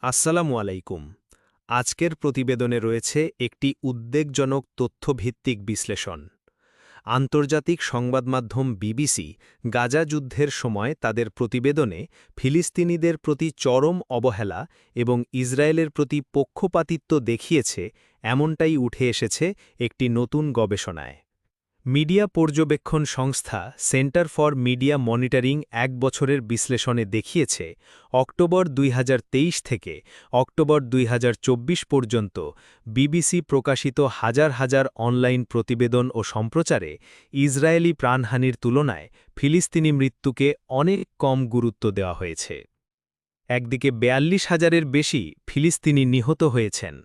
আসসালামু আলাইকুম। আজকের প্রতিবেদনে রয়েছে একটি উদ্বেগজনক তথ্যভিত্তিক বিশ্লেষণ। আন্তর্জাতিক সংবাদমাধ্যম বিবিসি গাজা যুদ্ধের সময় তাদের প্রতিবেদনে ফিলিস্তিনিদের প্রতি চরম অবহেলা এবং ইসরায়েলের প্রতি পক্ষপাতিত্ব দেখিয়েছে, এমনটাই উঠে এসেছে একটি নতুন গবেষণায়। মিডিয়া পর্যবেক্ষণ সংস্থা সেন্টার ফর মিডিয়া মনিটরিং ১ বছরের বিশ্লেষণে দেখিয়েছে, অক্টোবর ২০২৩ থেকে অক্টোবর ২০২৪ পর্যন্ত বিবিসি প্রকাশিত হাজার হাজার অনলাইন প্রতিবেদন ও সম্প্রচারে ইসরায়েলি প্রাণহানির তুলনায় ফিলিস্তিনি মৃত্যুকে অনেক কম গুরুত্ব দেওয়া হয়েছে। একদিকে ৪২,০০০-এর বেশি ফিলিস্তিনি নিহত হয়েছেন,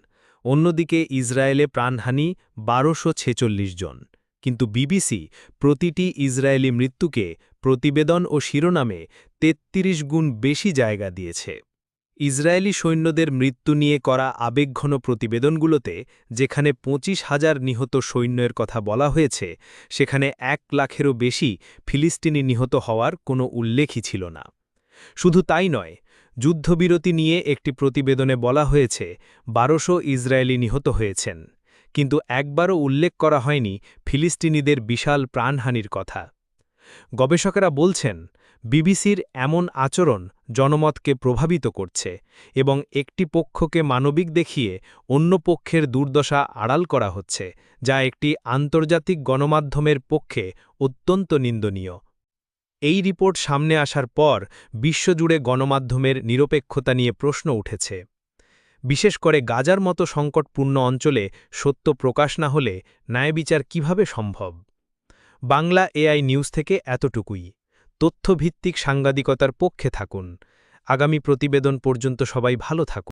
অন্যদিকে ইসরায়েলে প্রাণহানি ১২৪৬ জন। কিন্তু বিবিসি প্রতিটি ইসরায়েলি মৃত্যুকে প্রতিবেদন ও শিরোনামে ৩৩ গুণ বেশি জায়গা দিয়েছে। ইসরায়েলি সৈন্যদের মৃত্যু নিয়ে করা আবেগঘন প্রতিবেদনগুলোতে যেখানে ২৫,০০০ নিহত সৈন্যের কথা বলা হয়েছে, সেখানে ১ লাখেরও বেশি ফিলিস্তিনি নিহত হওয়ার কোনো উল্লেখই ছিল না। শুধু তাই নয়, যুদ্ধবিরতি নিয়ে একটি প্রতিবেদনে বলা হয়েছে ১২০০ ইসরায়েলি নিহত হয়েছেন, কিন্তু একবারও উল্লেখ করা হয়নি ফিলিস্তিনিদের বিশাল প্রাণহানির কথা। গবেষকেরা বলছেন, বিবিসির এমন আচরণ জনমতকে প্রভাবিত করছে এবং একটি পক্ষকে মানবিক দেখিয়ে অন্য পক্ষের দুর্দশা আড়াল করা হচ্ছে, যা একটি আন্তর্জাতিক গণমাধ্যমের পক্ষে অত্যন্ত নিন্দনীয়। এই রিপোর্ট সামনে আসার পর বিশ্বজুড়ে গণমাধ্যমের নিরপেক্ষতা নিয়ে প্রশ্ন উঠেছে। বিশেষ করে গাজার মতো সংকটপূর্ণ অঞ্চলে সত্য প্রকাশ না হলে ন্যায়বিচার কিভাবে সম্ভব? বাংলা এআই নিউজ থেকে এতটুকুই। তথ্যভিত্তিক সাংবাদিকতার পক্ষে থাকুন। আগামী প্রতিবেদন পর্যন্ত সবাই ভালো থাকুন।